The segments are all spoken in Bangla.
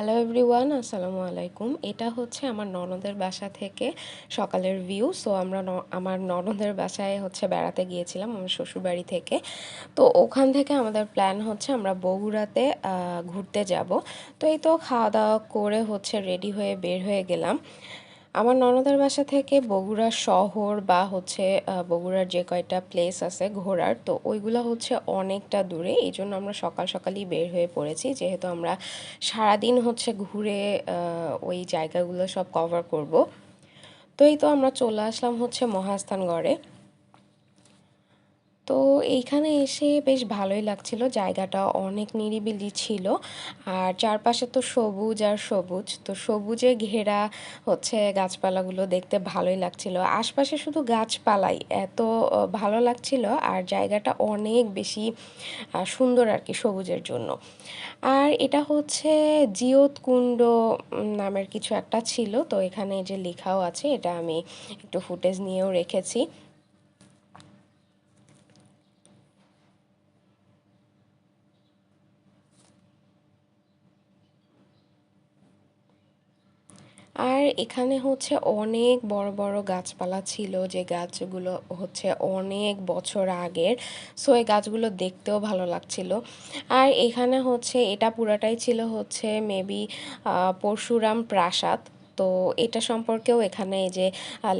হ্যালো এভরিওয়ান, আসসালামু আলাইকুম। এটা হচ্ছে আমার ননদের বাসা থেকে সকালের ভিউ। সো আমরা আমার ননদের বাসায় হচ্ছে বেড়াতে গিয়েছিলাম আমার শ্বশুরবাড়ি থেকে। তো ওখান থেকে আমাদের প্ল্যান হচ্ছে আমরা বগুড়াতে ঘুরতে যাব। তো এই তো খাওয়া দাওয়া করে হচ্ছে রেডি হয়ে বের হয়ে গেলাম। আমার ননদের বাসা থেকে বগুড়া শহর বা হচ্ছে বগুড়ার যে কয়টা প্লেস আছে ঘোরার, তো ওইগুলো হচ্ছে অনেকটা দূরে। এই জন্য আমরা সকাল সকালই বের হয়ে পড়েছি, যেহেতু আমরা সারাদিন হচ্ছে ঘুরে ওই জায়গাগুলো সব কভার করব। তো এই তো আমরা চলে আসলাম হচ্ছে মহাস্থানগড়ে। তো এইখানে এসে বেশ ভালোই লাগছিল, জায়গাটা অনেক নিরিবিলি ছিল আর চারপাশে তো সবুজ আর সবুজ, তো সবুজে ঘেরা হচ্ছে গাছপালাগুলো দেখতে ভালোই লাগছিল। আশপাশে শুধু গাছপালাই এত ভালো লাগছিল, আর জায়গাটা অনেক বেশি সুন্দর আর কি সবুজের জন্য। আর এটা হচ্ছে জিওতকুণ্ড নামের কিছু একটা ছিল, তো এখানে যে লেখাও আছে, এটা আমি একটু ফুটেজ নিয়েও রেখেছি। আর এখানে হচ্ছে অনেক বড় বড় গাছপালা ছিল, যে গাছগুলো হচ্ছে অনেক বছর আগের। সো এই গাছগুলো দেখতেও ভালো লাগছিল। আর এখানে হচ্ছে এটা পুরাটাই ছিল হচ্ছে মেবি পরশুরাম প্রাসাদ। তো এটা সম্পর্কেও এখানে এই যে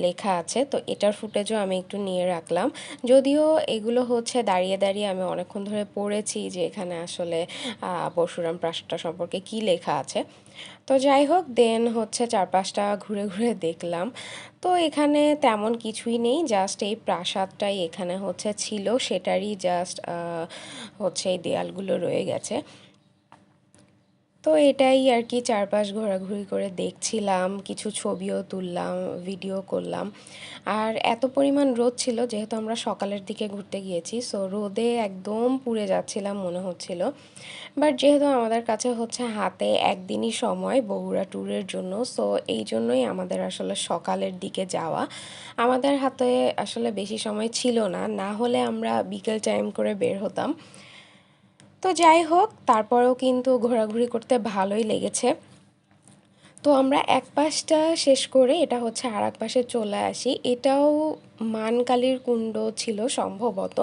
লেখা আছে, তো এটার ফুটেজও আমি একটু নিয়ে রাখলাম। যদিও এগুলো হচ্ছে দাঁড়িয়ে দাঁড়িয়ে আমি অনেকক্ষণ ধরে পড়েছি যে এখানে আসলে পরশুরাম প্রাসাদটা সম্পর্কে কি লেখা আছে। তো যাই হোক, দেন হচ্ছে চারপাশটা ঘুরে ঘুরে দেখলাম। তো এখানে তেমন কিছুই নেই, জাস্ট এই প্রাসাদটাই এখানে হচ্ছে ছিল, সেটারই জাস্ট হচ্ছে এই দেয়ালগুলো রয়ে গেছে। তো এটাই আর কি, চারপাশ ঘোরাঘুরি করে দেখছিলাম, কিছু ছবিও তুললাম, ভিডিও করলাম। আর এত পরিমাণ রোদ ছিল, যেহেতু আমরা সকালের দিকে ঘুরতে গিয়েছি, সো রোদে একদম পুড়ে যাচ্ছিলাম মনে হচ্ছিল। বাট যেহেতু আমাদের কাছে হচ্ছে হাতে একদিনই সময় বগুড়া ট্যুরের জন্য, সো এই জন্যই আমাদের আসলে সকালের দিকে যাওয়া। আমাদের হাতে আসলে বেশি সময় ছিল না, না হলে আমরা বিকেল টাইম করে বের হতাম। তো যাই হোক, তারপরেও কিন্তু ঘোরাঘুরি করতে ভালোই লেগেছে। তো আমরা এক পাশটা শেষ করে এটা হচ্ছে আর এক পাশে চলে আসি। এটাও মানকালীর কুণ্ড ছিল সম্ভবত।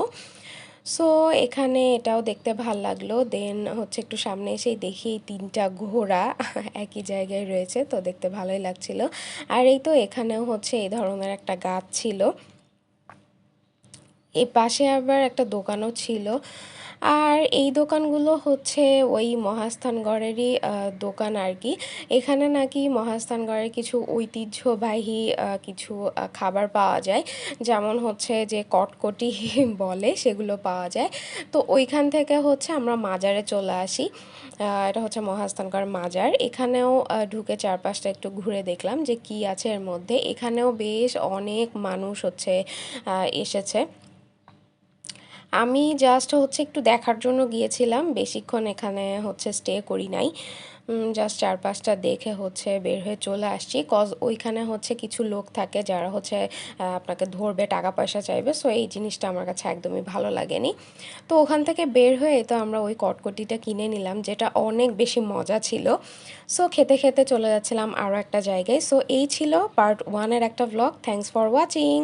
সো এখানে এটাও দেখতে ভাল লাগলো। দেন হচ্ছে একটু সামনে এসেই দেখি তিনটা ঘোড়া একই জায়গায় রয়েছে, তো দেখতে ভালোই লাগছিল। আর এই তো এখানেও হচ্ছে এই ধরনের একটা গাছ ছিল। এ পাশে আবার একটা দোকানও ছিল। আর এই দোকানগুলো হচ্ছে ওই মহাস্থানগড়েরই দোকান আর কি। এখানে নাকি মহাস্থানগড়ের কিছু ঐতিহ্যবাহী কিছু খাবার পাওয়া যায়, যেমন হচ্ছে যে কটকটি বলে, সেগুলো পাওয়া যায়। তো ওইখান থেকে হচ্ছে আমরা মাজারে চলে আসি। এটা হচ্ছে মহাস্থানগড় মাজার। এখানেও ঢুকে চারপাশটা একটু ঘুরে দেখলাম যে কি আছে এর মধ্যে। এখানেও বেশ অনেক মানুষ হচ্ছে এসেছে। আমি জাস্ট হচ্ছে একটু দেখার জন্য গিয়েছিলাম, বেশিক্ষণ এখানে হচ্ছে স্টে করি নাই। জাস্ট চারপাশটা দেখে হচ্ছে বের হয়ে চলে আসছি, কজ ওইখানে হচ্ছে কিছু লোক থাকে যারা হচ্ছে আপনাকে ধরবে, টাকা পয়সা চাইবে। সো এই জিনিসটা আমার কাছে একদমই ভালো লাগেনি। তো ওখান থেকে বের হয়ে তো আমরা ওই কটকটিটা কিনে নিলাম, যেটা অনেক বেশি মজা ছিল। সো খেতে খেতে চলে যাচ্ছিলাম আরও একটা জায়গায়। সো এই ছিল পার্ট 1 এর একটা ব্লগ। Thanks for watching.